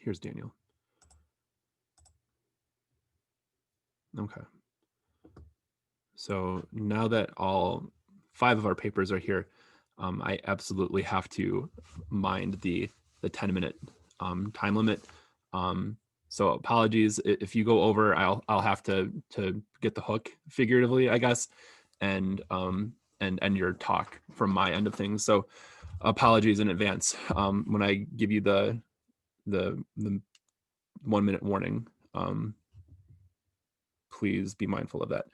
here's Daniel. Okay. So now that all 5 of our papers are here, I absolutely have to mind the 10-minute time limit. So apologies if you go over. I'll have to get the hook figuratively, I guess, and end your talk from my end of things. So apologies in advance when I give you the 1-minute warning. Please be mindful of that.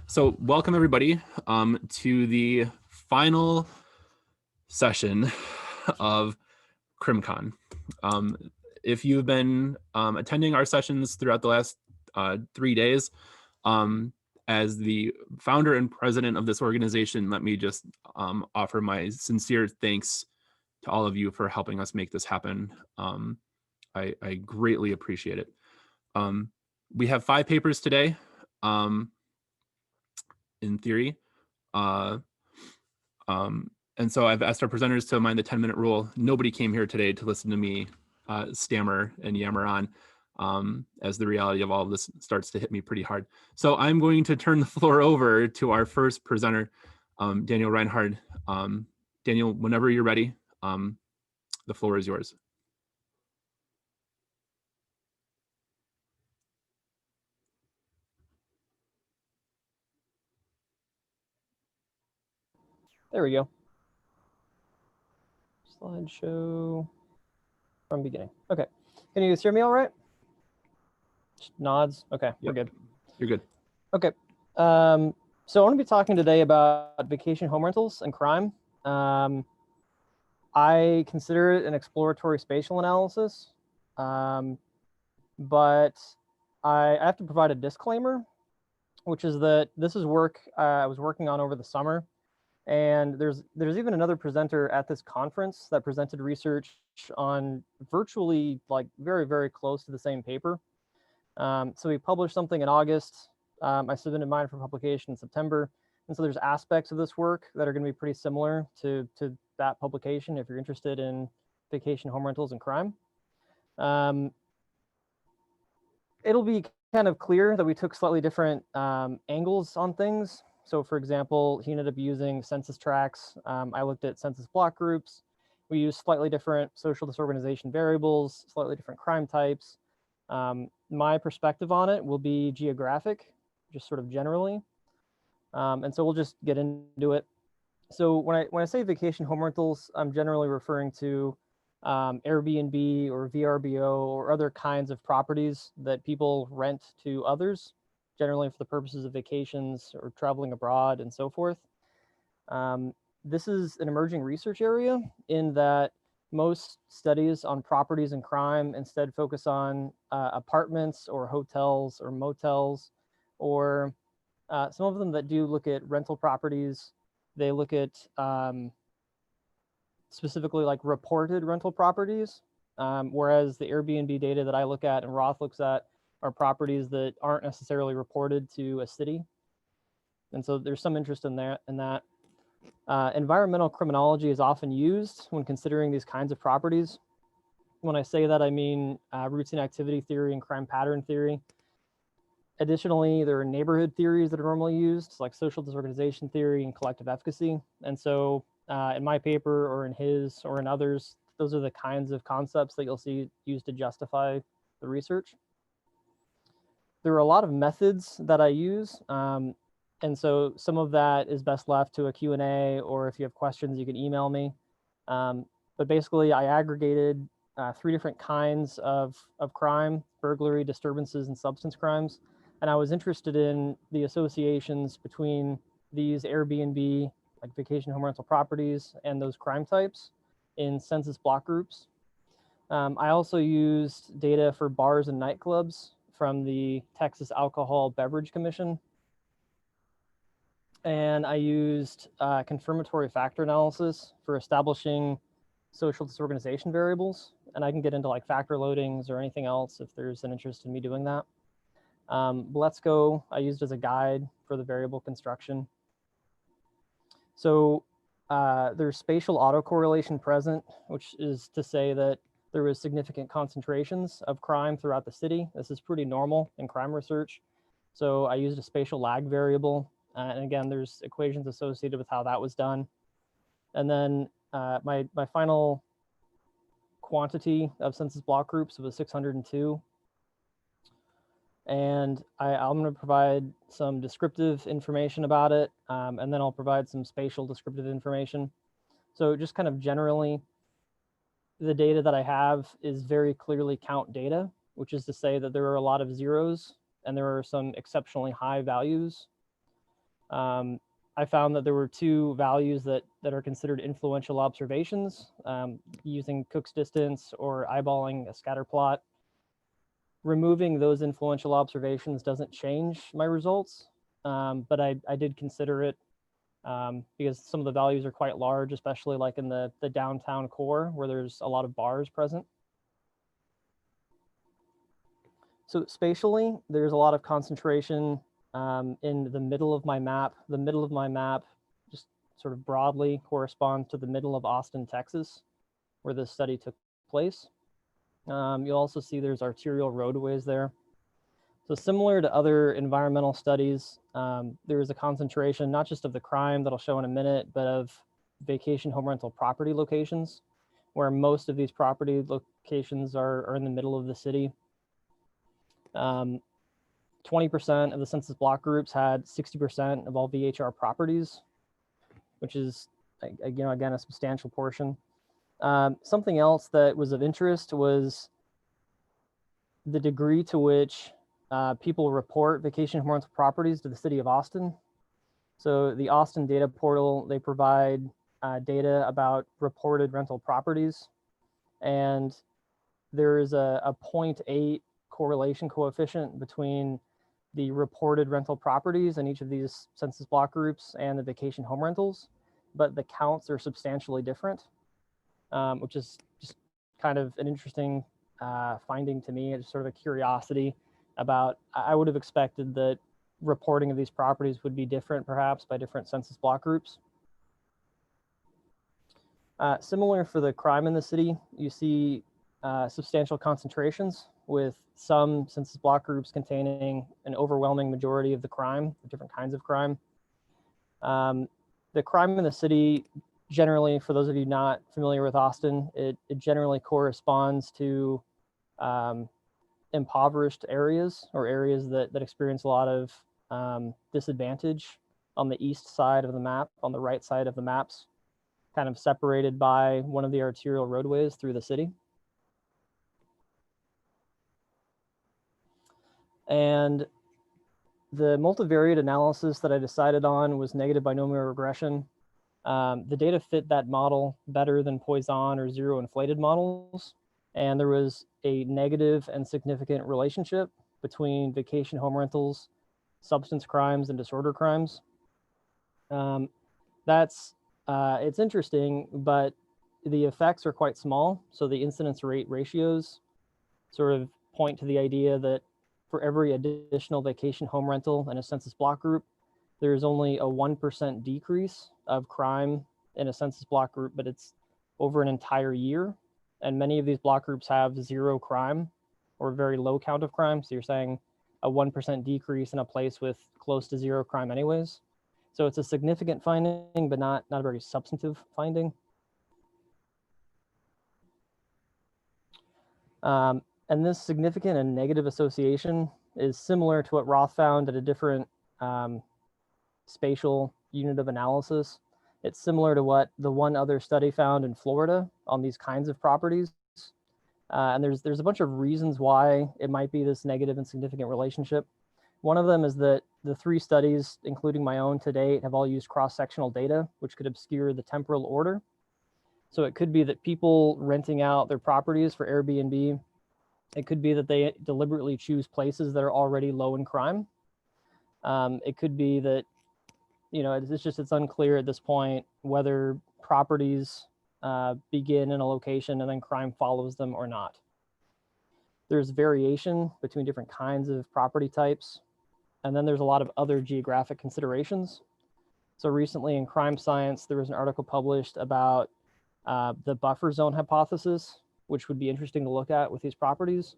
So welcome everybody to the final session of CrimCon. If you've been attending our sessions throughout the last 3 days, as the founder and president of this organization, let me just offer my sincere thanks to all of you for helping us make this happen. I greatly appreciate it. We have 5 papers today. In theory. And so I've asked our presenters to mind the 10-minute rule. Nobody came here today to listen to me stammer and yammer on as the reality of all of this starts to hit me pretty hard. So I'm going to turn the floor over to our first presenter, Daniel Reinhard. Daniel, whenever you're ready, the floor is yours. There we go. Slideshow from beginning. Okay. Can you guys hear me all right? Just nods. Okay, yep. We're good. You're good. Okay. So I want to be talking today about vacation home rentals and crime. I consider it an exploratory spatial analysis, but I have to provide a disclaimer, which is that this is work I was working on over the summer. And there's even another presenter at this conference that presented research on virtually like very, very close to the same paper. So we published something in August. I submitted mine for publication in September. And so there's aspects of this work that are going to be pretty similar to that publication if you're interested in vacation home rentals and crime. It'll be kind of clear that we took slightly different angles on things. So for example, he ended up using census tracts. I looked at census block groups. We used slightly different social disorganization variables, slightly different crime types. My perspective on it will be geographic, just sort of generally. And so we'll just get into it. So when I say vacation home rentals, I'm generally referring to Airbnb or VRBO or other kinds of properties that people rent to others, generally for the purposes of vacations or traveling abroad and so forth. This is an emerging research area in that most studies on properties and crime instead focus on apartments or hotels or motels, or some of them that do look at rental properties. They look at specifically like reported rental properties, whereas the Airbnb data that I look at and Roth looks at are properties that aren't necessarily reported to a city. And so there's some interest in that. Environmental criminology is often used when considering these kinds of properties. When I say that, I mean routine activity theory and crime pattern theory. Additionally, there are neighborhood theories that are normally used, like social disorganization theory and collective efficacy. And so in my paper or in his or in others, those are the kinds of concepts that you'll see used to justify the research. There are a lot of methods that I use. And so some of that is best left to a Q&A, or if you have questions, you can email me. But basically, I aggregated 3 different kinds of crime: burglary, disturbances, and substance crimes. And I was interested in the associations between these Airbnb, like vacation home rental properties, and those crime types in census block groups. I also used data for bars and nightclubs from the Texas Alcohol Beverage Commission. And I used confirmatory factor analysis for establishing social disorganization variables. And I can get into like factor loadings or anything else if there's an interest in me doing that. Let's go, I used as a guide for the variable construction. So there's spatial autocorrelation present, which is to say that there was significant concentrations of crime throughout the city. This is pretty normal in crime research. So I used a spatial lag variable. And again, there's equations associated with how that was done. And then my final quantity of census block groups was 602. And I'm going to provide some descriptive information about it, and then I'll provide some spatial descriptive information. So just kind of generally, the data that I have is very clearly count data, which is to say that there are a lot of zeros and there are some exceptionally high values. I found that there were two values that are considered influential observations using Cook's distance or eyeballing a scatter plot. Removing those influential observations doesn't change my results, but I did consider it because some of the values are quite large, especially like in the downtown core where there's a lot of bars present. So spatially, there's a lot of concentration in the middle of my map. The middle of my map just sort of broadly corresponds to the middle of Austin, Texas, where this study took place. You'll also see there's arterial roadways there. So similar to other environmental studies, there is a concentration not just of the crime that I'll show in a minute, but of vacation home rental property locations, where most of these property locations are in the middle of the city. 20% of the census block groups had 60% of all VHR properties, which is, again, a substantial portion. Something else that was of interest was the degree to which people report vacation home rental properties to the city of Austin. So the Austin data portal, they provide data about reported rental properties. And there is a 0.8 correlation coefficient between the reported rental properties in each of these census block groups and the vacation home rentals, but the counts are substantially different, which is just kind of an interesting finding to me. It's sort of a curiosity about, I would have expected that reporting of these properties would be different perhaps by different census block groups. Similar for the crime in the city, you see substantial concentrations with some census block groups containing an overwhelming majority of the crime, different kinds of crime. The crime in the city, generally, for those of you not familiar with Austin, it generally corresponds to impoverished areas or areas that experience a lot of disadvantage on the east side of the map, on the right side of the maps, kind of separated by one of the arterial roadways through the city. And the multivariate analysis that I decided on was negative binomial regression. The data fit that model better than Poisson or zero inflated models. And there was a negative and significant relationship between vacation home rentals, substance crimes, and disorder crimes. It's interesting, but the effects are quite small. So the incidence rate ratios sort of point to the idea that for every additional vacation home rental in a census block group, there's only a 1% decrease of crime in a census block group, but it's over an entire year. And many of these block groups have zero crime or very low count of crime. So you're saying a 1% decrease in a place with close to zero crime anyways. So it's a significant finding, but not a very substantive finding. And this significant and negative association is similar to what Roth found at a different spatial unit of analysis. It's similar to what the one other study found in Florida on these kinds of properties. And there's a bunch of reasons why it might be this negative and significant relationship. One of them is that the three studies, including my own to date, have all used cross-sectional data, which could obscure the temporal order. So it could be that people renting out their properties for Airbnb, it could be that they deliberately choose places that are already low in crime. It could be that, it's unclear at this point whether properties begin in a location and then crime follows them or not. There's variation between different kinds of property types. And then there's a lot of other geographic considerations. So recently in Crime Science, there was an article published about the buffer zone hypothesis. which would be interesting to look at with these properties,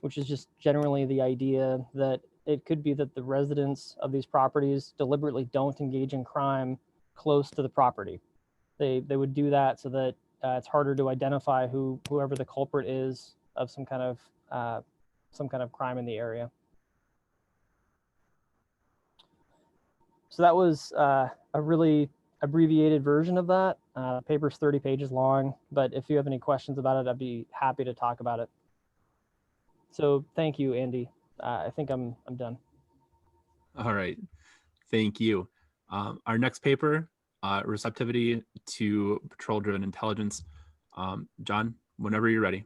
which is just generally the idea that it could be that the residents of these properties deliberately don't engage in crime close to the property. They would do that so that it's harder to identify whoever the culprit is of some kind of crime in the area. So that was a really abbreviated version of that. The paper's 30 pages long, but if you have any questions about it, I'd be happy to talk about it. So thank you, Andy. I think I'm done. All right, thank you. Our next paper, Receptivity to Patrol-Driven Intelligence. John, whenever you're ready.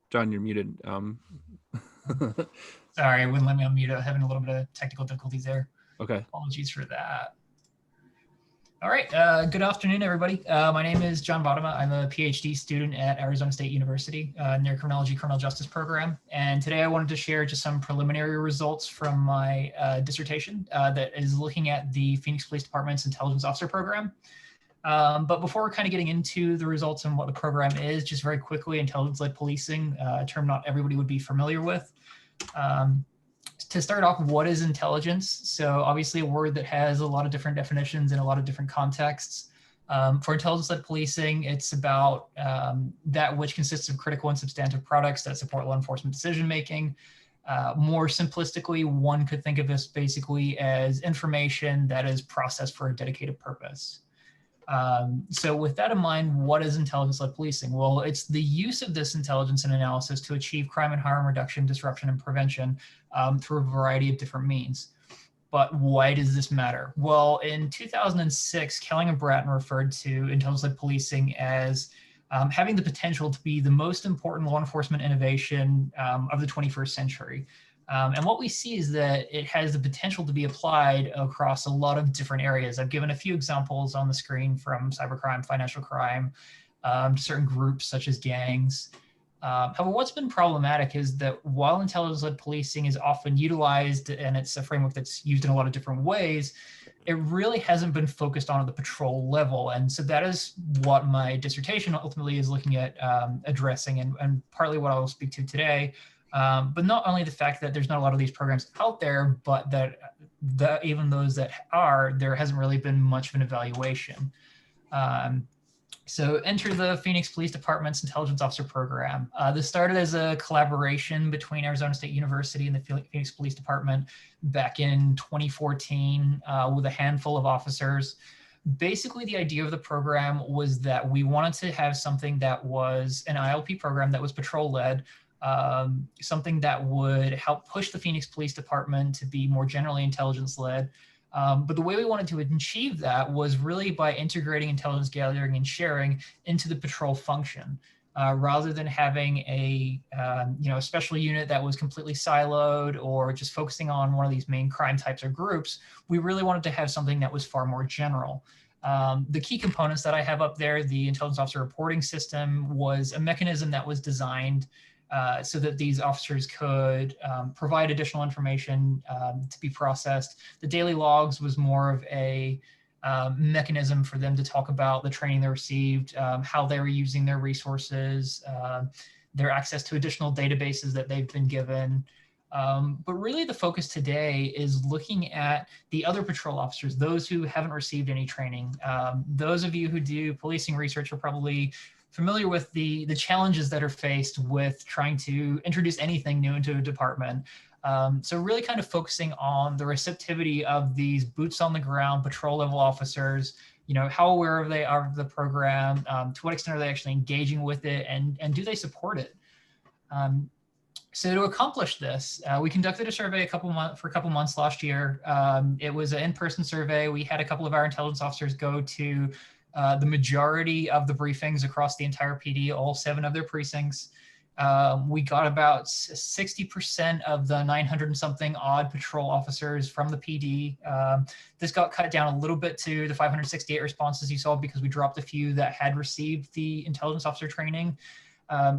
John, you're muted. Sorry, it wouldn't let me unmute. I'm having a little bit of technical difficulties there. Okay. Apologies for that. All right. Good afternoon, everybody. My name is John Bottema. I'm a PhD student at Arizona State University in their Criminology Criminal Justice program. And today I wanted to share just some preliminary results from my dissertation that is looking at the Phoenix Police Department's Intelligence Officer program. But before kind of getting into the results and what the program is, just very quickly, intelligence-led policing, a term not everybody would be familiar with. To start off, what is intelligence? So obviously a word that has a lot of different definitions in a lot of different contexts. For intelligence-led policing, it's about that which consists of critical and substantive products that support law enforcement decision-making. More simplistically, one could think of this basically as information that is processed for a dedicated purpose. So with that in mind, what is intelligence-led policing? Well, it's the use of this intelligence and analysis to achieve crime and harm reduction, disruption, and prevention through a variety of different means. But why does this matter? Well, in 2006, Kelling and Bratton referred to intelligence-led policing as having the potential to be the most important law enforcement innovation of the 21st century. And what we see is that it has the potential to be applied across a lot of different areas. I've given a few examples on the screen, from cybercrime, financial crime, to certain groups such as gangs. However, what's been problematic is that while intelligence-led policing is often utilized, and it's a framework that's used in a lot of different ways, it really hasn't been focused on at the patrol level. And so that is what my dissertation ultimately is looking at addressing, and partly what I will speak to today. But not only the fact that there's not a lot of these programs out there, but that even those that are, there hasn't really been much of an evaluation. So enter the Phoenix Police Department's Intelligence Officer Program. This started as a collaboration between Arizona State University and the Phoenix Police Department back in 2014 with a handful of officers. Basically, the idea of the program was that we wanted to have something that was an ILP program that was patrol-led, something that would help push the Phoenix Police Department to be more generally intelligence-led. But the way we wanted to achieve that was really by integrating intelligence gathering and sharing into the patrol function, rather than having a special unit that was completely siloed or just focusing on one of these main crime types or groups. We really wanted to have something that was far more general. The key components that I have up there, the intelligence officer reporting system, was a mechanism that was designed so that these officers could provide additional information to be processed. The daily logs was more of a mechanism for them to talk about the training they received, how they were using their resources, their access to additional databases that they've been given. But really the focus today is looking at the other patrol officers, those who haven't received any training. Those of you who do policing research are probably familiar with the challenges that are faced with trying to introduce anything new into a department. So really kind of focusing on the receptivity of these boots on the ground patrol level officers, how aware they are of the program, to what extent are they actually engaging with it, and do they support it? So to accomplish this, we conducted a survey for a couple months last year. It was an in-person survey. We had a couple of our intelligence officers go to the majority of the briefings across the entire PD, all 7 of their precincts. We got about 60% of the 900 and something odd patrol officers from the PD. This got cut down a little bit to the 568 responses you saw because we dropped a few that had received the intelligence officer training.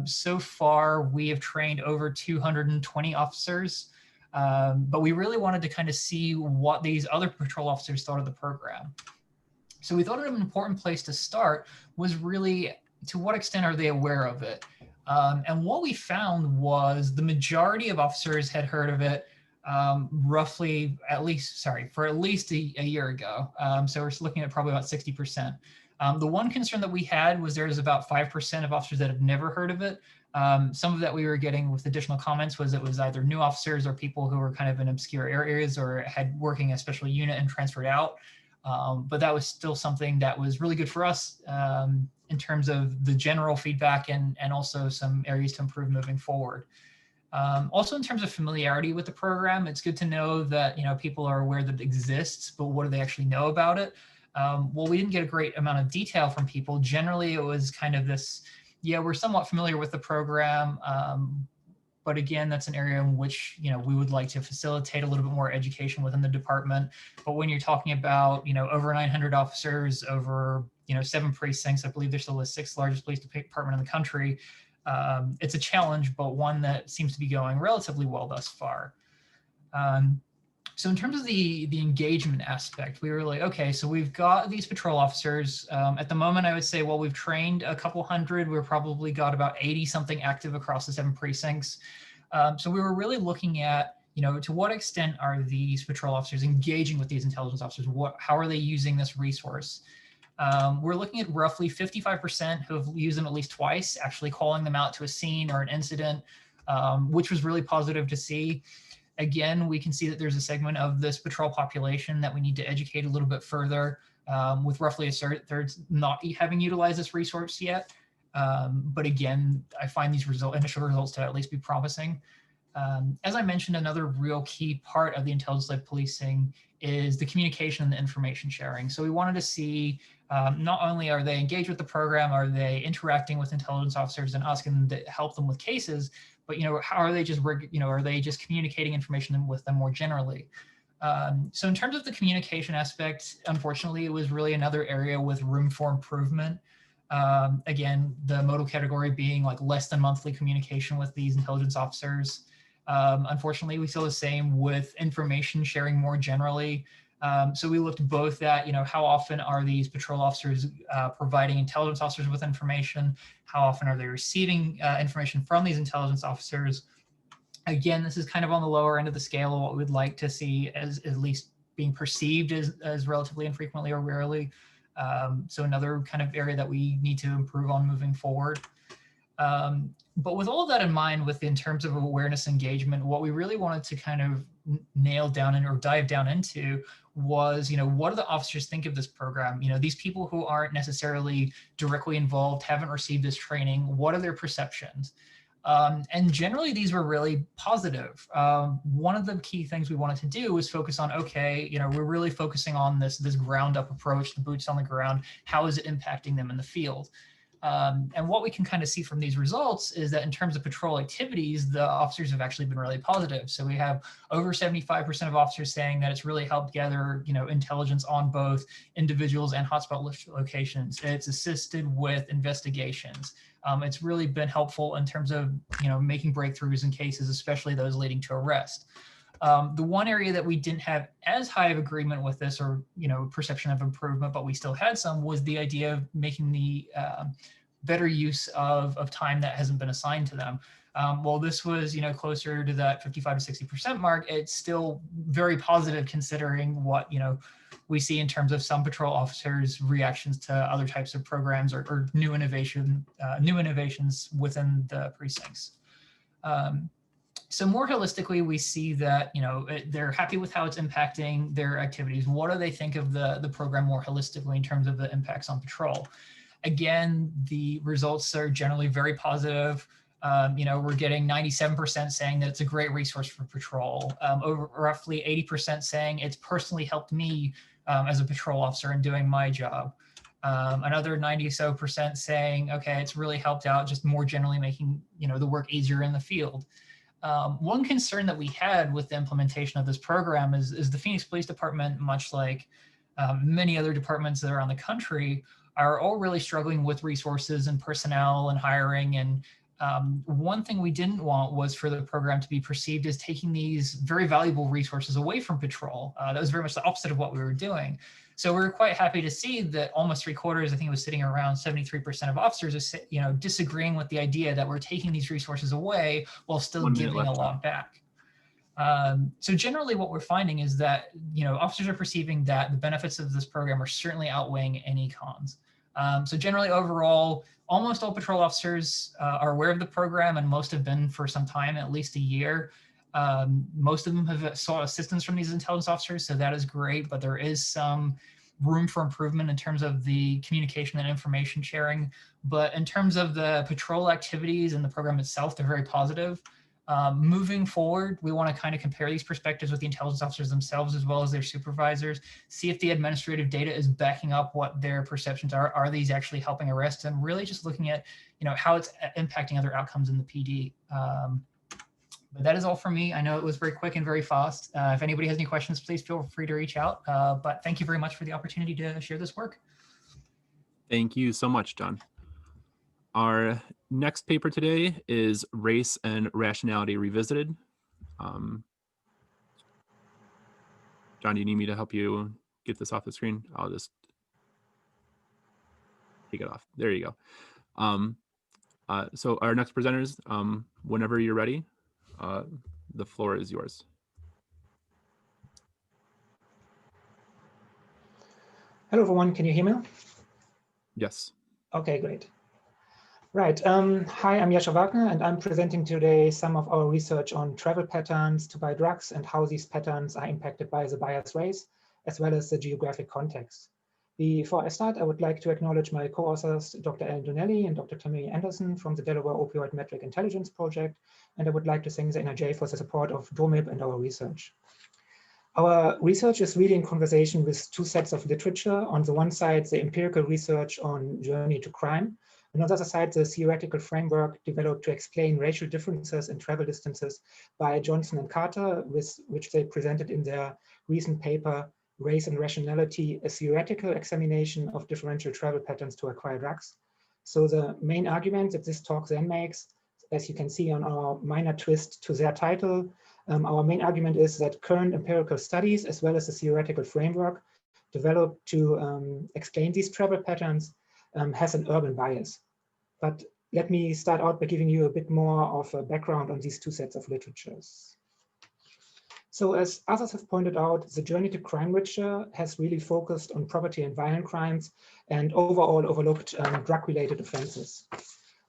So far, we have trained over 220 officers, but we really wanted to kind of see what these other patrol officers thought of the program. So we thought an important place to start was really to what extent are they aware of it? And what we found was the majority of officers had heard of it roughly for at least a year ago. So we're looking at probably about 60%. The one concern that we had was there's about 5% of officers that have never heard of it. Some of that we were getting with additional comments was it was either new officers or people who were kind of in obscure areas or had working a special unit and transferred out. But that was still something that was really good for us in terms of the general feedback and also some areas to improve moving forward. Also in terms of familiarity with the program, it's good to know that people are aware that it exists, but what do they actually know about it? Well, we didn't get a great amount of detail from people. Generally, it was kind of this, yeah, we're somewhat familiar with the program, but again, that's an area in which we would like to facilitate a little bit more education within the department. But when you're talking about over 900 officers, over 7 precincts, I believe they're still the 6th largest police department in the country. It's a challenge, but one that seems to be going relatively well thus far. So in terms of the engagement aspect, we were like, okay, so we've got these patrol officers. At the moment, I would say, well, we've trained a couple hundred. We've probably got about 80 something active across the 7 precincts. So we were really looking at, to what extent are these patrol officers engaging with these intelligence officers? How are they using this resource? We're looking at roughly 55% who have used them at least twice, actually calling them out to a scene or an incident, which was really positive to see. Again, we can see that there's a segment of this patrol population that we need to educate a little bit further, with roughly a third not having utilized this resource yet. But again, I find these initial results to at least be promising. As I mentioned, another real key part of the intelligence-led policing is the communication and the information sharing. So we wanted to see not only are they engaged with the program, are they interacting with intelligence officers and asking them to help them with cases, but how are they just are they just communicating information with them more generally? So in terms of the communication aspect, unfortunately, it was really another area with room for improvement. Again, the modal category being like less than monthly communication with these intelligence officers. Unfortunately, we saw the same with information sharing more generally. So we looked both at, how often are these patrol officers providing intelligence officers with information? How often are they receiving information from these intelligence officers? Again, this is kind of on the lower end of the scale of what we'd like to see as at least being perceived as relatively infrequently or rarely. So another kind of area that we need to improve on moving forward. But with all of that in mind, in terms of awareness engagement, what we really wanted to kind of nail down or dive down into was, what do the officers think of this program? These people who aren't necessarily directly involved, haven't received this training, what are their perceptions? And generally, these were really positive. One of the key things we wanted to do was focus on, okay, we're really focusing on this ground up approach, the boots on the ground. How is it impacting them in the field? And what we can kind of see from these results is that in terms of patrol activities, the officers have actually been really positive. So we have over 75% of officers saying that it's really helped gather, intelligence on both individuals and hotspot locations. It's assisted with investigations. It's really been helpful in terms of, making breakthroughs in cases, especially those leading to arrest. The one area that we didn't have as high of agreement with this or, perception of improvement, but we still had some, was the idea of making the better use of time that hasn't been assigned to them. While this was, closer to that 55 to 60% mark, it's still very positive considering what, we see in terms of some patrol officers' reactions to other types of programs or new innovations within the precincts. So more holistically, we see that, they're happy with how it's impacting their activities. What do they think of the program more holistically in terms of the impacts on patrol? Again, the results are generally very positive. We're getting 97% saying that it's a great resource for patrol. Over roughly 80% saying it's personally helped me as a patrol officer in doing my job. Another 90% saying, okay, it's really helped out, just more generally making the work easier in the field. One concern that we had with the implementation of this program is the Phoenix Police Department, much like many other departments that are around the country, are all really struggling with resources and personnel and hiring. And one thing we didn't want was for the program to be perceived as taking these very valuable resources away from patrol. That was very much the opposite of what we were doing. So we were quite happy to see that almost 3/4, I think it was sitting around 73% of officers, are, disagreeing with the idea that we're taking these resources away while still giving a lot back. So generally what we're finding is that, officers are perceiving that the benefits of this program are certainly outweighing any cons. So generally overall, almost all patrol officers are aware of the program, and most have been for some time, at least a year. Most of them have sought assistance from these intelligence officers, so that is great, but there is some room for improvement in terms of the communication and information sharing. But in terms of the patrol activities and the program itself, they're very positive. Moving forward, we want to kind of compare these perspectives with the intelligence officers themselves as well as their supervisors, see if the administrative data is backing up what their perceptions are. Are these actually helping arrests? And really just looking at, how it's impacting other outcomes in the PD. But that is all for me. I know it was very quick and very fast. If anybody has any questions, please feel free to reach out. But thank you very much for the opportunity to share this work. Thank you so much, John. Our next paper today is Race and Rationality Revisited. John, do you need me to help you get this off the screen? I'll just take it off. There you go. So our next presenters, whenever you're ready, the floor is yours. Hello, everyone. Can you hear me? Yes. Okay, great. Right. Hi, I'm Jascha Wagner, and I'm presenting today some of our research on travel patterns to buy drugs and how these patterns are impacted by the buyer's race, as well as the geographic context. Before I start, I would like to acknowledge my co-authors, Dr. Donnelly and Dr. Tammy from the Delaware Opioid Metric Intelligence Project, and I would like to thank the NRJ for the support of DOMIP and our research. Our research is really in conversation with two sets of literature. On the one side, the empirical research on journey to crime. On the other side, the theoretical framework developed to explain racial differences in travel distances by Johnson and Carter, which they presented in their recent paper, Race and Rationality, a theoretical examination of differential travel patterns to acquire drugs. So the main argument that this talk then makes, as you can see on our minor twist to their title, our main argument is that current empirical studies, as well as the theoretical framework developed to explain these travel patterns, has an urban bias. But let me start out by giving you a bit more of a background on these two sets of literatures. So as others have pointed out, the journey to crime literature has really focused on property and violent crimes and overall overlooked drug-related offenses.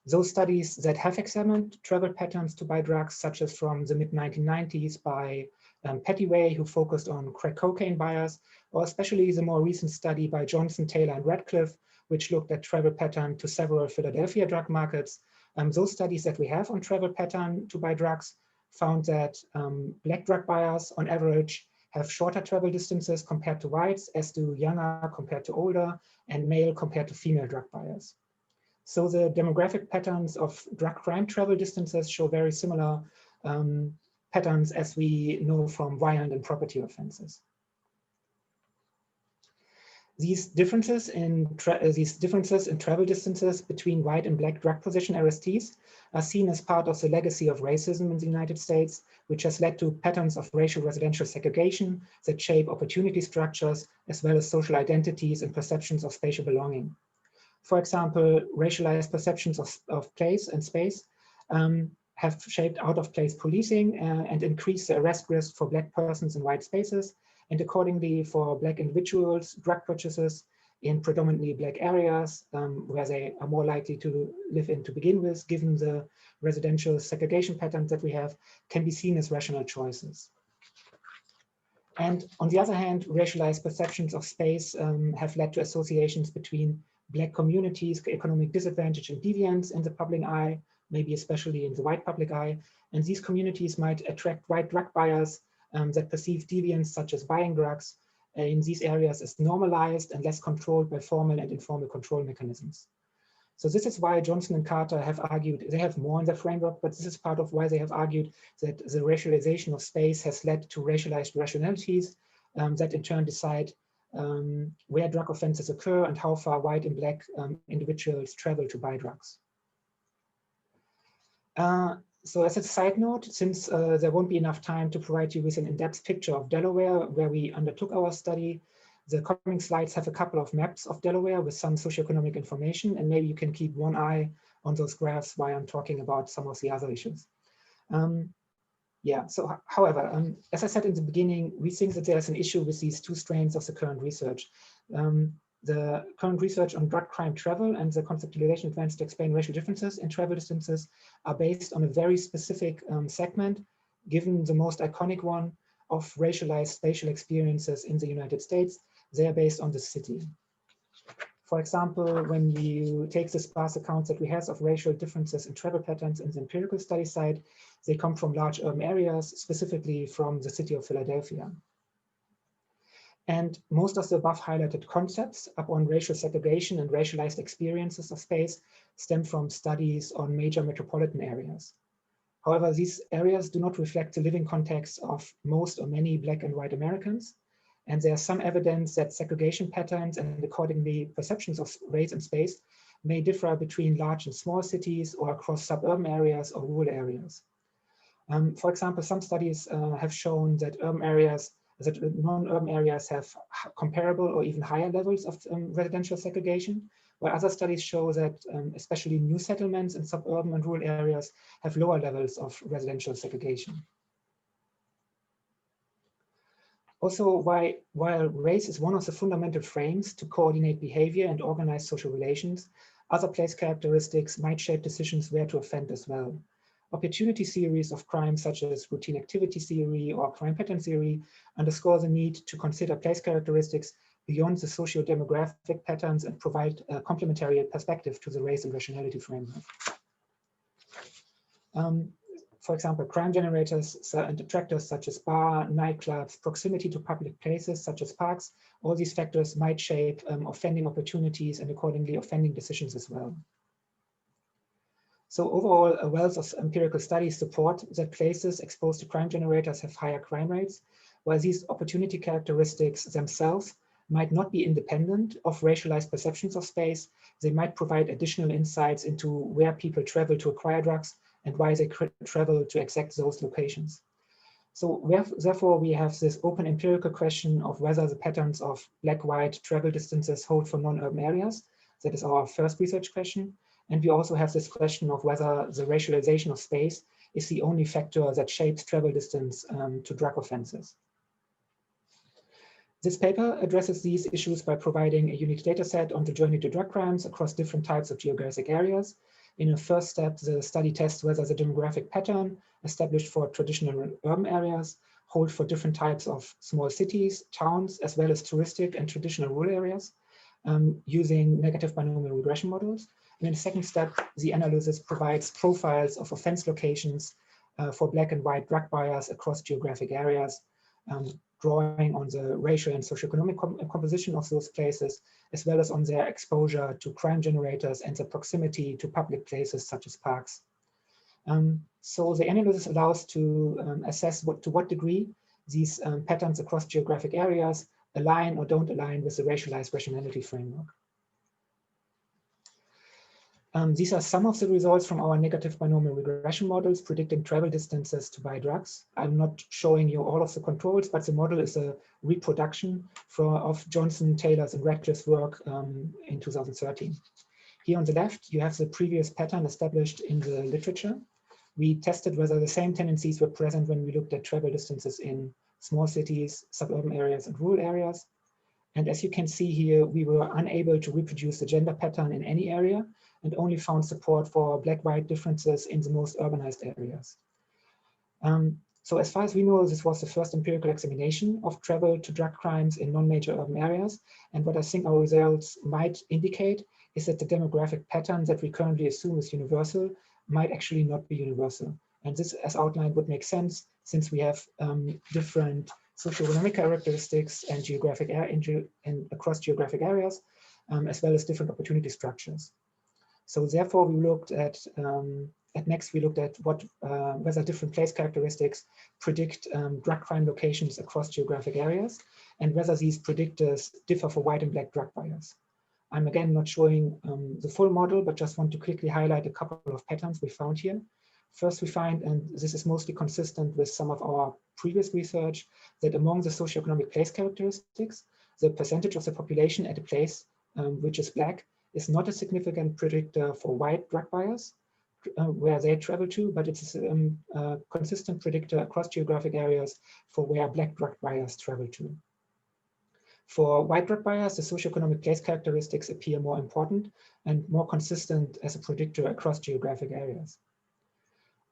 Those studies that have examined travel patterns to buy drugs, such as from the mid-1990s by Pettyway, who focused on crack cocaine buyers, or especially the more recent study by Johnson, Taylor, and Radcliffe, which looked at travel pattern to several Philadelphia drug markets. Those studies that we have on travel pattern to buy drugs found that Black drug buyers on average have shorter travel distances compared to whites, as do younger compared to older, and male compared to female drug buyers. So the demographic patterns of drug crime travel distances show very similar patterns as we know from violent and property offenses. These differences in travel distances between white and Black drug possession arrestees are seen as part of the legacy of racism in the United States, which has led to patterns of racial residential segregation that shape opportunity structures, as well as social identities and perceptions of spatial belonging. For example, racialized perceptions of place and space have shaped out-of-place policing and increased the arrest risk for Black persons in white spaces, and accordingly for Black individuals, drug purchases in predominantly Black areas where they are more likely to live in to begin with, given the residential segregation patterns that we have, can be seen as rational choices. And on the other hand, racialized perceptions of space have led to associations between Black communities, economic disadvantage and deviance in the public eye, maybe especially in the white public eye. And these communities might attract white drug buyers that perceive deviance such as buying drugs in these areas is normalized and less controlled by formal and informal control mechanisms. So this is why Johnson and Carter have argued, they have more in their framework, but this is part of why they have argued that the racialization of space has led to racialized rationalities that in turn decide where drug offenses occur and how far white and black individuals travel to buy drugs. So as a side note, since there won't be enough time to provide you with an in-depth picture of Delaware where we undertook our study, the coming slides have a couple of maps of Delaware with some socioeconomic information, and maybe you can keep one eye on those graphs while I'm talking about some of the other issues. Yeah, so however, as I said in the beginning, we think that there's an issue with these two strands of the current research. The current research on drug crime travel and the conceptualization advanced to explain racial differences in travel distances are based on a very specific segment, given the most iconic one of racialized spatial experiences in the United States. They are based on the city. For example, when you take the sparse accounts that we have of racial differences in travel patterns in the empirical study site, they come from large urban areas, specifically from the city of Philadelphia. And most of the above highlighted concepts upon racial segregation and racialized experiences of space stem from studies on major metropolitan areas. However, these areas do not reflect the living context of most or many Black and white Americans. And there's some evidence that segregation patterns and accordingly perceptions of race and space may differ between large and small cities or across suburban areas or rural areas. For example, some studies have shown that non-urban areas have comparable or even higher levels of residential segregation, while other studies show that especially new settlements in suburban and rural areas have lower levels of residential segregation. Also, while race is one of the fundamental frames to coordinate behavior and organize social relations, other place characteristics might shape decisions where to offend as well. Opportunity theories of crime, such as routine activity theory or crime pattern theory, underscore the need to consider place characteristics beyond the socio-demographic patterns and provide a complementary perspective to the race and rationality framework. For example, crime generators and attractors such as bar, nightclubs, proximity to public places such as parks, all these factors might shape offending opportunities and accordingly offending decisions as well. So overall, a wealth of empirical studies support that places exposed to crime generators have higher crime rates, while these opportunity characteristics themselves might not be independent of racialized perceptions of space. They might provide additional insights into where people travel to acquire drugs and why they travel to exact those locations. So therefore, we have this open empirical question of whether the patterns of Black-white travel distances hold for non-urban areas. That is our first research question. And we also have this question of whether the racialization of space is the only factor that shapes travel distance to drug offenses. This paper addresses these issues by providing a unique data set on the journey to drug crimes across different types of geographic areas. In a first step, the study tests whether the demographic pattern established for traditional urban areas hold for different types of small cities, towns, as well as touristic and traditional rural areas using negative binomial regression models. And in the second step, the analysis provides profiles of offense locations for Black and white drug buyers across geographic areas, drawing on the racial and socioeconomic composition of those places, as well as on their exposure to crime generators and the proximity to public places such as parks. So the analysis allows to assess to what degree these patterns across geographic areas align or don't align with the racialized rationality framework. These are some of the results from our negative binomial regression models predicting travel distances to buy drugs. I'm not showing you all of the controls, but the model is a reproduction of Johnson, Taylor's, and Radcliffe's work in 2013. Here on the left, you have the previous pattern established in the literature. We tested whether the same tendencies were present when we looked at travel distances in small cities, suburban areas, and rural areas. And as you can see here, we were unable to reproduce the gender pattern in any area and only found support for Black-white differences in the most urbanized areas. So as far as we know, this was the first empirical examination of travel to drug crimes in non-major urban areas. And what I think our results might indicate is that the demographic pattern that we currently assume is universal might actually not be universal. And this, as outlined, would make sense since we have different socioeconomic characteristics and geographic across geographic areas, as well as different opportunity structures. So therefore, we looked at next we looked at whether different place characteristics predict drug crime locations across geographic areas, and whether these predictors differ for white and black drug buyers. I'm again not showing the full model, but just want to quickly highlight a couple of patterns we found here. First, we find, and this is mostly consistent with some of our previous research, that among the socioeconomic place characteristics, the percentage of the population at a place which is black is not a significant predictor for white drug buyers, where they travel to, but it's a consistent predictor across geographic areas for where black drug buyers travel to. For white drug buyers, the socioeconomic place characteristics appear more important and more consistent as a predictor across geographic areas.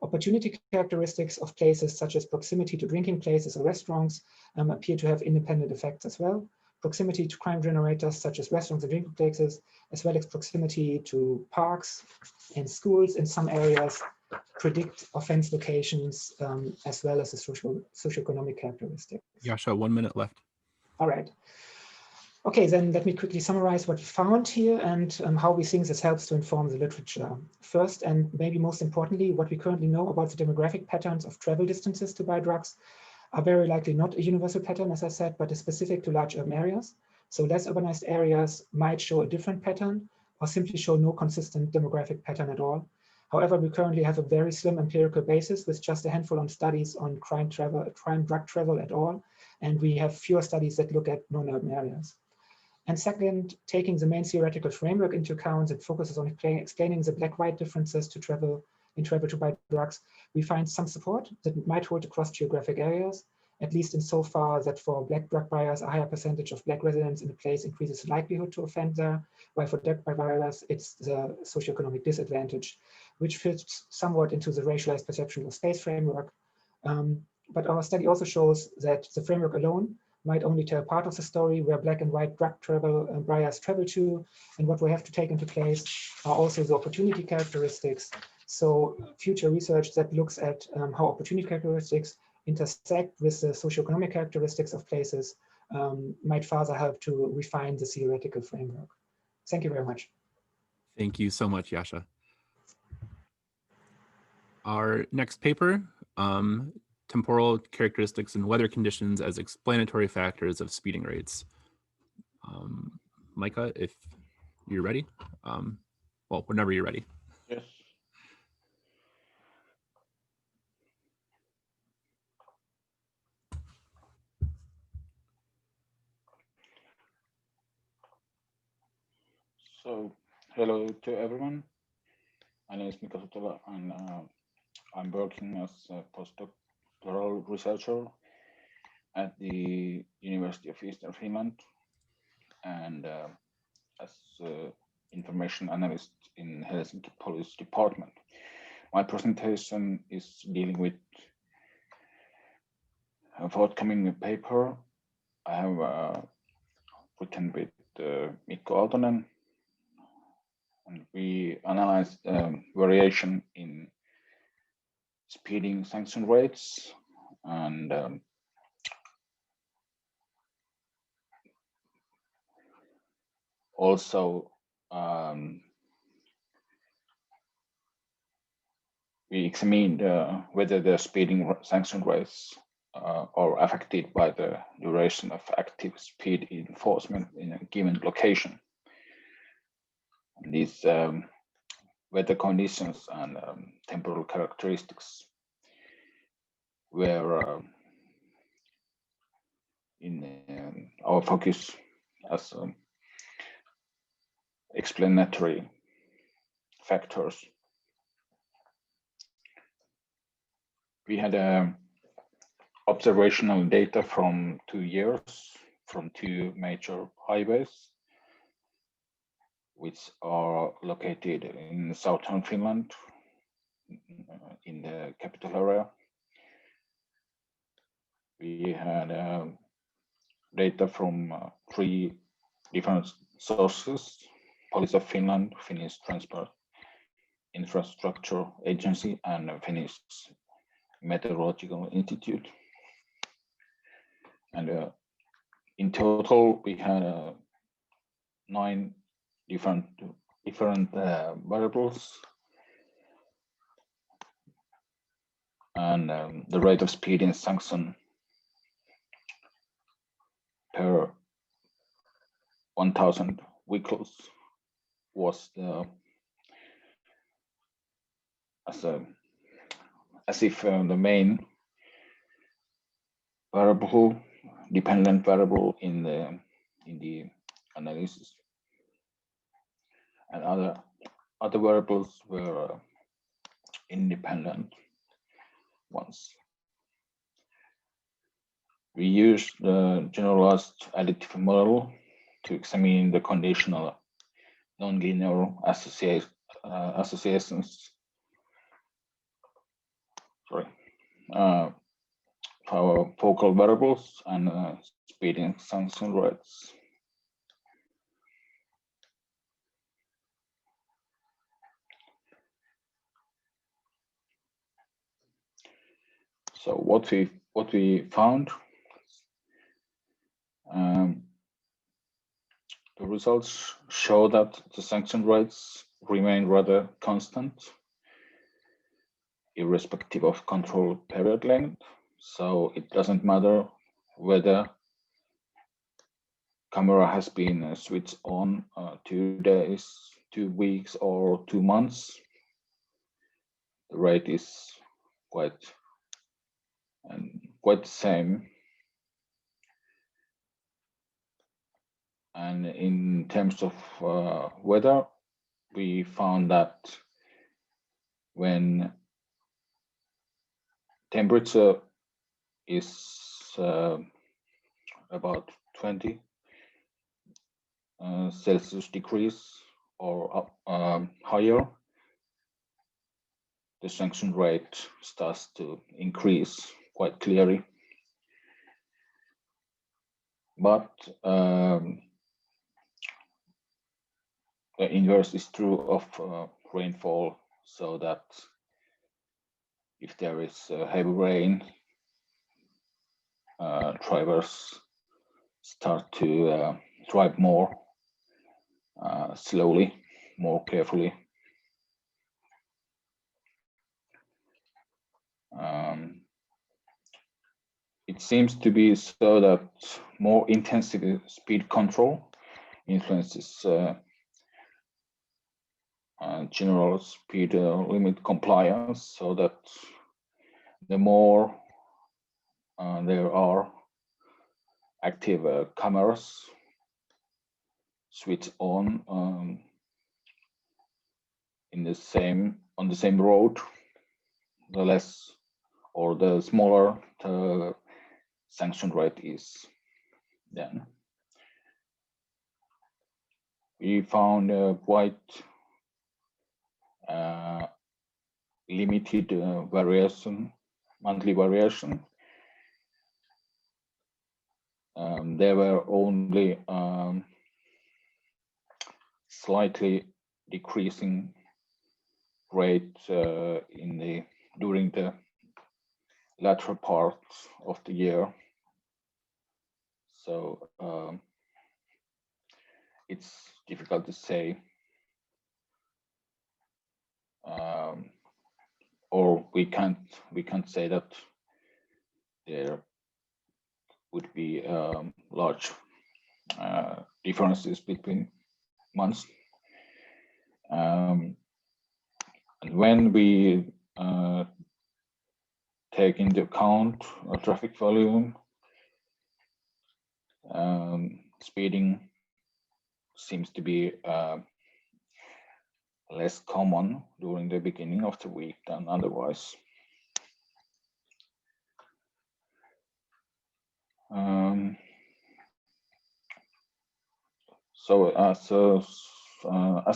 Opportunity characteristics of places such as proximity to drinking places or restaurants appear to have independent effects as well. Proximity to crime generators such as restaurants and drinking places, as well as proximity to parks and schools in some areas predict offense locations, as well as the socioeconomic characteristics. Jascha, 1 minute left. All right. Okay, then let me quickly summarize what we found here and how we think this helps to inform the literature. First, and maybe most importantly, what we currently know about the demographic patterns of travel distances to buy drugs are very likely not a universal pattern, as I said, but is specific to large urban areas. So less urbanized areas might show a different pattern or simply show no consistent demographic pattern at all. However, we currently have a very slim empirical basis with just a handful of studies on crime drug travel at all. And we have fewer studies that look at non-urban areas. And second, taking the main theoretical framework into account that focuses on explaining the black-white differences to travel to buy drugs, we find some support that might hold across geographic areas, at least insofar that for black drug buyers, a higher percentage of black residents in a place increases the likelihood to offend there, while for drug buyers, it's the socioeconomic disadvantage, which fits somewhat into the racialized perception of space framework. But our study also shows that the framework alone might only tell part of the story where black and white drug buyers travel to, and what we have to take into place are also the opportunity characteristics. So future research that looks at how opportunity characteristics intersect with the socioeconomic characteristics of places might further help to refine the theoretical framework. Thank you very much. Thank you so much, Jascha. Our next paper, Temporal Characteristics and Weather Conditions as Explanatory Factors of Speeding Rates. Mika, if you're ready. Well, whenever you're ready. Yes. So, hello to everyone. My name is Mika Sutela, and I'm working as a postdoctoral researcher at the University of Eastern Finland, and as information analyst in Helsinki Police Department. My presentation is dealing with a forthcoming paper I have written with Mika, and we analyzed variation in speeding sanction rates, and also we examined whether the speeding sanction rates are affected by the duration of active speed enforcement in a given location. And these weather conditions and temporal characteristics were in our focus as explanatory factors. We had observational data from 2 years from 2 major highways, which are located in southern Finland, in the capital area. We had data from 3 different sources: Police of Finland, Finnish Transport Infrastructure Agency, and Finnish Meteorological Institute. And in total, we had 9 different variables, and the rate of speed in sanction per 1,000 vehicles was as if the main variable, dependent variable in the analysis, and other variables were independent ones. We used the generalized additive model to examine the conditional nonlinear associations for our focal variables and speeding sanction rates. So what we found, the results show that the sanction rates remain rather constant, irrespective of control period length. So it doesn't matter whether camera has been switched on 2 days, 2 weeks, or 2 months. The rate is quite the same. And in terms of weather, we found that when temperature is about 20 Celsius degrees or higher, the sanction rate starts to increase quite clearly. But the inverse is true of rainfall, so that if there is heavy rain, drivers start to drive more slowly, more carefully. It seems to be so that more intensive speed control influences general speed limit compliance, so that the more there are active cameras switched on on the same road, the less or the smaller the sanction rate is. Then we found quite limited variation, monthly variation. There were only slightly decreasing rate during the latter part of the year. So it's difficult to say, or we can't say that there would be large differences between months. And when we take into account traffic volume, speeding seems to be less common during the beginning of the week than otherwise. So as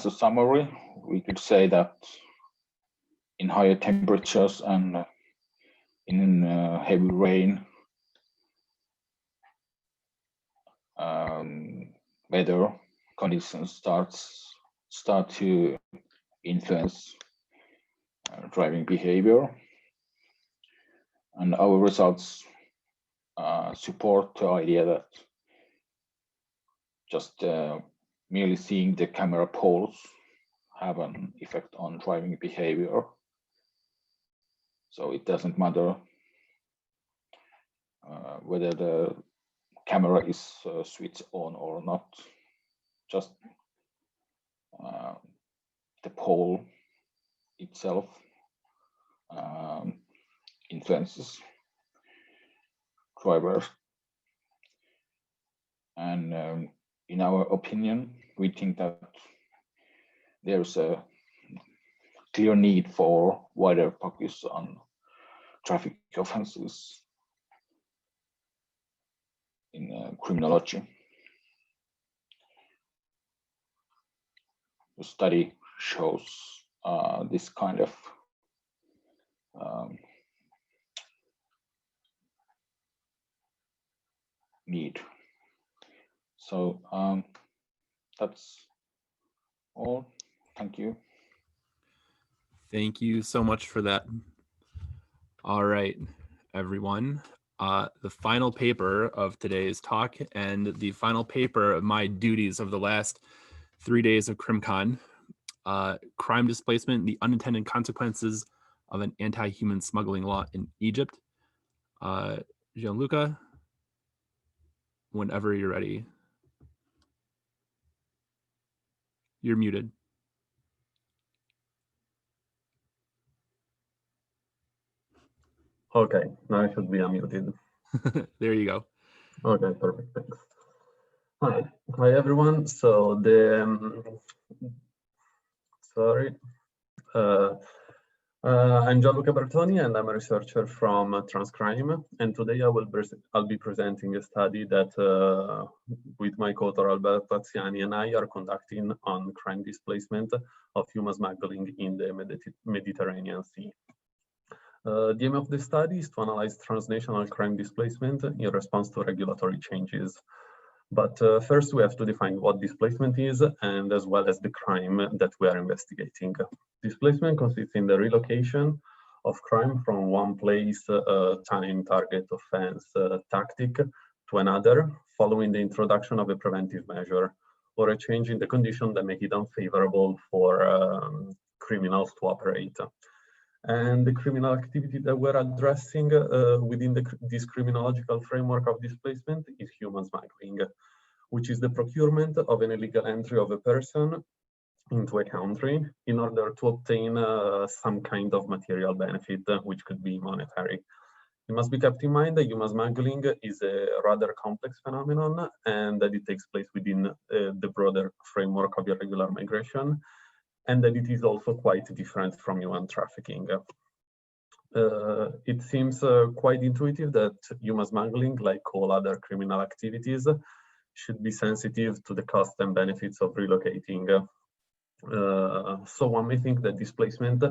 a summary, we could say that in higher temperatures and in heavy rain, weather conditions start to influence driving behavior, and our results support the idea that just merely seeing the camera poles have an effect on driving behavior. So it doesn't matter whether the camera is switched on or not, just the pole itself influences drivers. And in our opinion, we think that there's a clear need for wider focus on traffic offenses in criminology. The study shows this kind of need. So that's all. Thank you. Thank you so much for that. All right, everyone. The final paper of today's talk and the final paper of my duties of the last 3 days of CrimCon, crime displacement, the unintended consequences of an anti-human smuggling law in Egypt. Gianluca, whenever you're ready. You're muted. Okay, now I should be unmuted. There you go. Okay, perfect, thanks. Hi everyone. So I'm Gianluca Bertoni, and I'm a researcher from Transcrime. And today I'll be presenting a study that with my co-author Alberto Aziani and I are conducting on crime displacement of human smuggling in the Mediterranean Sea. The aim of the study is to analyze transnational crime displacement in response to regulatory changes. But first, we have to define what displacement is, and as well as the crime that we are investigating. Displacement consists in the relocation of crime from one place, time, target, offense, tactic to another, following the introduction of a preventive measure or a change in the condition that make it unfavorable for criminals to operate. And the criminal activity that we're addressing within this criminological framework of displacement is human smuggling, which is the procurement of an illegal entry of a person into a country in order to obtain some kind of material benefit, which could be monetary. It must be kept in mind that human smuggling is a rather complex phenomenon and that it takes place within the broader framework of irregular migration, and that it is also quite different from human trafficking. It seems quite intuitive that human smuggling, like all other criminal activities, should be sensitive to the costs and benefits of relocating. So one may think that displacement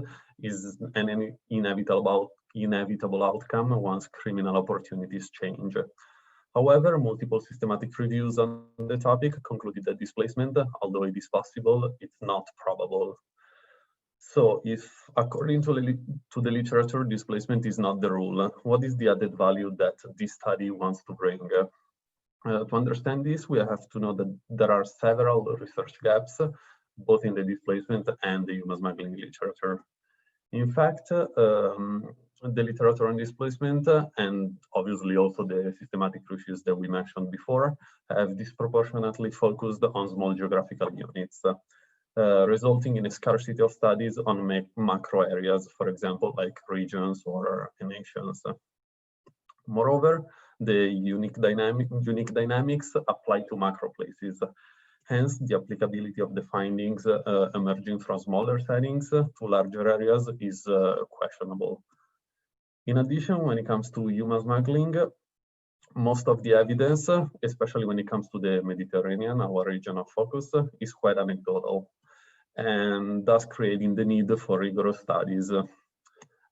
is an inevitable outcome once criminal opportunities change. However, multiple systematic reviews on the topic concluded that displacement, although it is possible, it's not probable. So if, according to the literature, displacement is not the rule, what is the added value that this study wants to bring? To understand this, we have to know that there are several research gaps, both in the displacement and the human smuggling literature. In fact, the literature on displacement and obviously also the systematic reviews that we mentioned before have disproportionately focused on small geographical units, resulting in a scarcity of studies on macro areas, for example, like regions or nations. Moreover, the unique dynamics apply to macro places. Hence, the applicability of the findings emerging from smaller settings to larger areas is questionable. In addition, when it comes to human smuggling, most of the evidence, especially when it comes to the Mediterranean, our region of focus, is quite anecdotal, and thus creating the need for rigorous studies.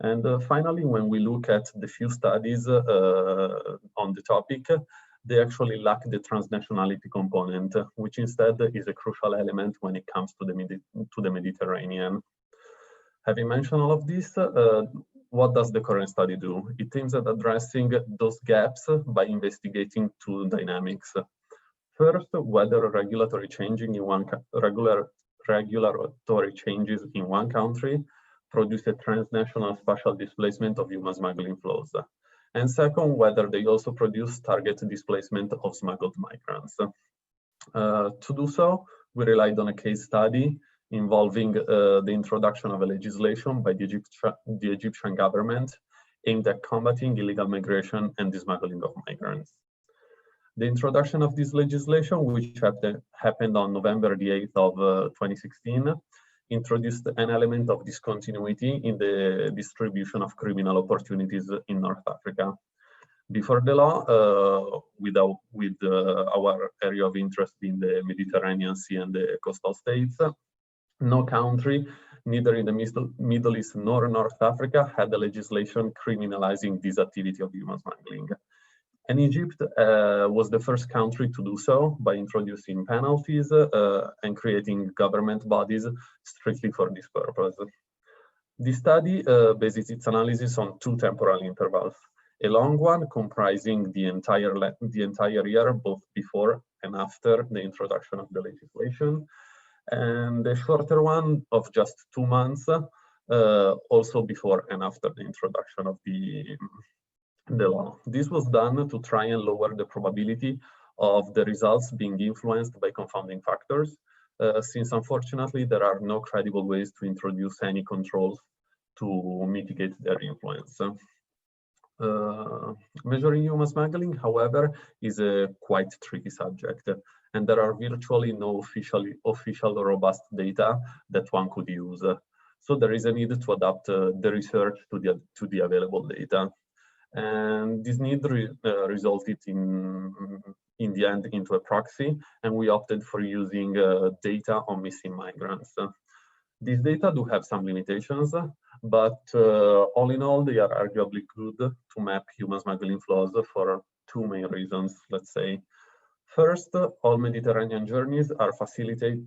And finally, when we look at the few studies on the topic, they actually lack the transnationality component, which instead is a crucial element when it comes to the Mediterranean. Having mentioned all of this, what does the current study do? It aims at addressing those gaps by investigating two dynamics. First, whether regulatory changes in one country produce a transnational spatial displacement of human smuggling flows. And second, whether they also produce target displacement of smuggled migrants. To do so, we relied on a case study involving the introduction of a legislation by the Egyptian government aimed at combating illegal migration and the smuggling of migrants. The introduction of this legislation, which happened on November the 8th of 2016, introduced an element of discontinuity in the distribution of criminal opportunities in North Africa. Before the law, with our area of interest in the Mediterranean Sea and the coastal states, no country, neither in the Middle East nor North Africa, had a legislation criminalizing this activity of human smuggling. And Egypt was the first country to do so by introducing penalties and creating government bodies strictly for this purpose. This study bases its analysis on two temporal intervals. A long one comprising the entire year, both before and after the introduction of the legislation, and a shorter one of just 2 months, also before and after the introduction of the law. This was done to try and lower the probability of the results being influenced by confounding factors, since unfortunately there are no credible ways to introduce any controls to mitigate their influence. Measuring human smuggling, however, is a quite tricky subject, and there are virtually no official robust data that one could use. So there is a need to adapt the research to the available data. And this need resulted in the end into a proxy, and we opted for using data on missing migrants. These data do have some limitations, but all in all, they are arguably good to map human smuggling flows for two main reasons, let's say. First, all Mediterranean journeys are facilitated,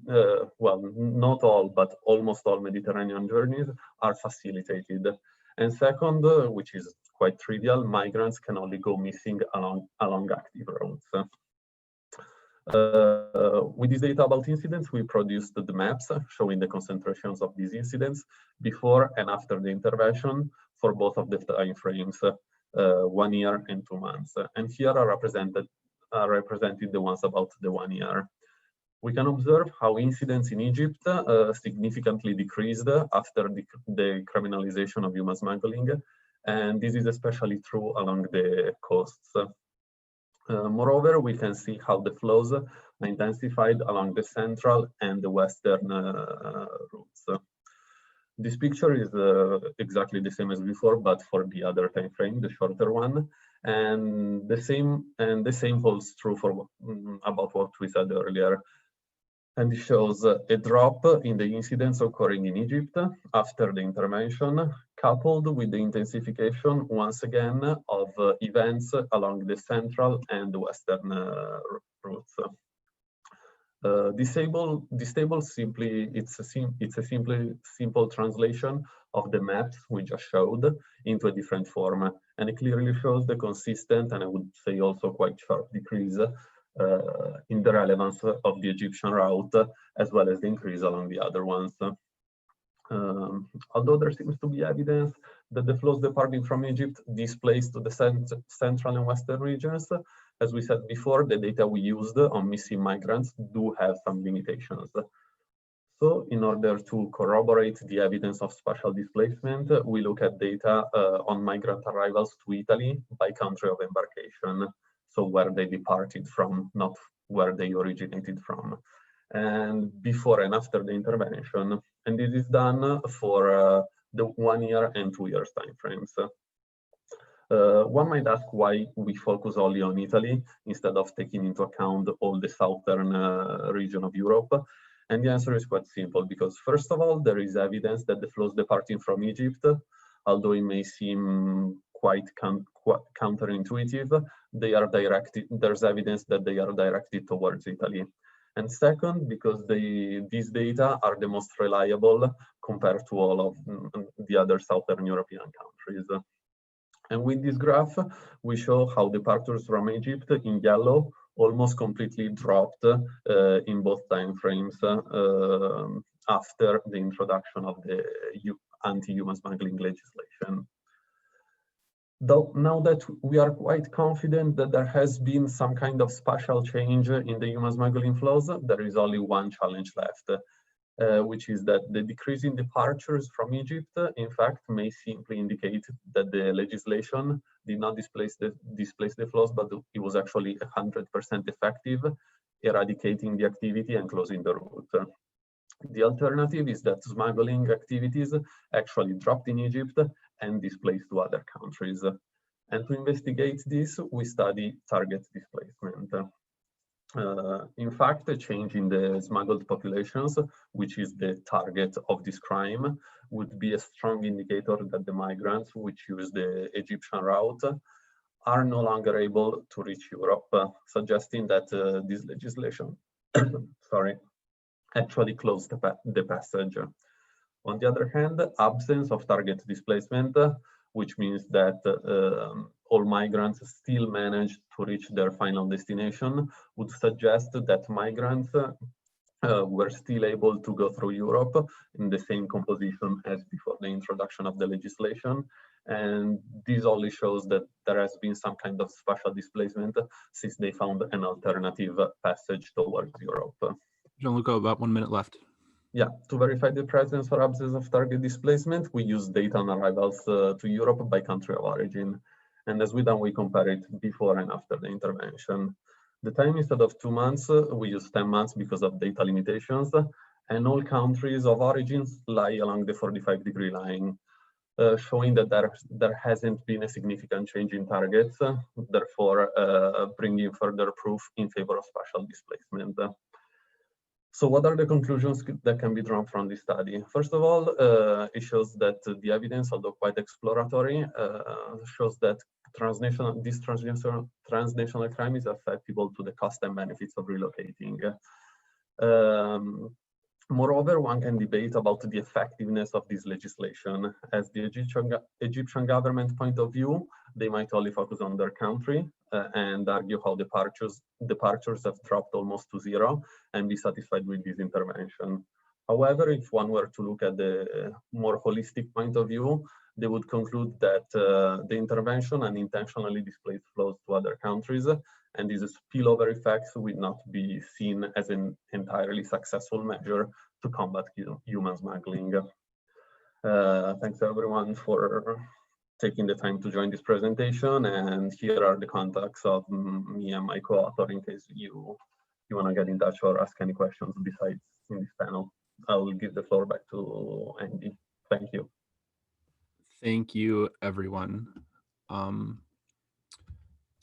well, not all, but almost all Mediterranean journeys are facilitated. And second, which is quite trivial, migrants can only go missing along active roads. With this data about incidents, we produced the maps showing the concentrations of these incidents before and after the intervention for both of the time frames, 1 year and 2 months. And here are represented the ones about the 1 year. We can observe how incidents in Egypt significantly decreased after the criminalization of human smuggling, and this is especially true along the coasts. Moreover, we can see how the flows are intensified along the central and the western routes. This picture is exactly the same as before, but for the other time frame, the shorter one, and the same holds true for about what we said earlier. And it shows a drop in the incidents occurring in Egypt after the intervention, coupled with the intensification, once again, of events along the central and the western routes. This table simply, it's a simple translation of the maps we just showed into a different form, and it clearly shows the consistent, and I would say also quite sharp decrease in the relevance of the Egyptian route, as well as the increase along the other ones. Although there seems to be evidence that the flows departing from Egypt displaced to the central and western regions, as we said before, the data we used on missing migrants do have some limitations. So in order to corroborate the evidence of spatial displacement, we look at data on migrant arrivals to Italy by country of embarkation. So where they departed from, not where they originated from, and before and after the intervention. And this is done for the 1 year and 2 years time frames. One might ask why we focus only on Italy instead of taking into account all the southern region of Europe. And the answer is quite simple, because first of all, there is evidence that the flows departing from Egypt, although it may seem quite counterintuitive, they are directed, there's evidence that they are directed towards Italy. And second, because these data are the most reliable compared to all of the other Southern European countries. And with this graph, we show how departures from Egypt in yellow almost completely dropped in both time frames after the introduction of the anti-human smuggling legislation. Though now that we are quite confident that there has been some kind of spatial change in the human smuggling flows, there is only one challenge left, which is that the decrease in departures from Egypt, in fact, may simply indicate that the legislation did not displace the flows, but it was actually 100% effective, eradicating the activity and closing the route. The alternative is that smuggling activities actually dropped in Egypt and displaced to other countries. And to investigate this, we study target displacement. In fact, a change in the smuggled populations, which is the target of this crime, would be a strong indicator that the migrants which use the Egyptian route are no longer able to reach Europe, suggesting that this legislation actually closed the passage. On the other hand, absence of target displacement, which means that all migrants still manage to reach their final destination, would suggest that migrants were still able to go through Europe in the same composition as before the introduction of the legislation. And this only shows that there has been some kind of spatial displacement since they found an alternative passage towards Europe. Gianluca, about 1 minute left. Yeah, to verify the presence or absence of target displacement, we use data on arrivals to Europe by country of origin. And as we done, we compare it before and after the intervention. The time, instead of 2 months, we use 10 months because of data limitations, and all countries of origins lie along the 45-degree line, showing that there hasn't been a significant change in targets, therefore bringing further proof in favor of spatial displacement. So what are the conclusions that can be drawn from this study? First of all, it shows that the evidence, although quite exploratory, shows that this transnational crime is susceptible to the cost and benefits of relocating. Moreover, one can debate about the effectiveness of this legislation. As the Egyptian government point of view, they might only focus on their country and argue how departures have dropped almost to zero and be satisfied with this intervention. However, if one were to look at the more holistic point of view, they would conclude that the intervention unintentionally displaced flows to other countries, and these spillover effects will not be seen as an entirely successful measure to combat human smuggling. Thanks everyone for taking the time to join this presentation, and here are the contacts of me and my co-author in case you want to get in touch or ask any questions besides in this panel. I will give the floor back to Andy. Thank you. Thank you, everyone.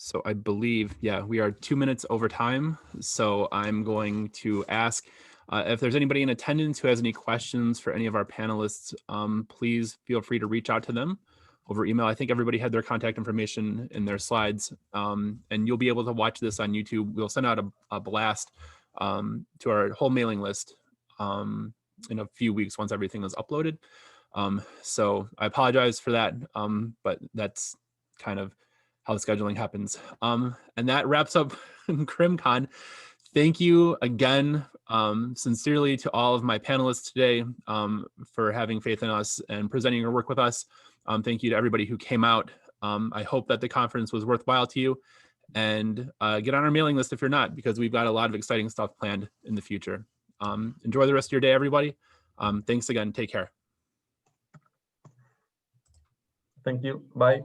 So I believe, yeah, we are 2 minutes over time. So I'm going to ask if there's anybody in attendance who has any questions for any of our panelists, please feel free to reach out to them over email. I think everybody had their contact information in their slides, and you'll be able to watch this on YouTube. We'll send out a blast to our whole mailing list in a few weeks once everything is uploaded. So I apologize for that, but that's kind of how the scheduling happens. And that wraps up CrimCon. Thank you again, sincerely to all of my panelists today for having faith in us and presenting your work with us. Thank you to everybody who came out. I hope that the conference was worthwhile to you, and get on our mailing list if you're not, because we've got a lot of exciting stuff planned in the future. Enjoy the rest of your day, everybody. Thanks again. Take care. Thank you. Bye.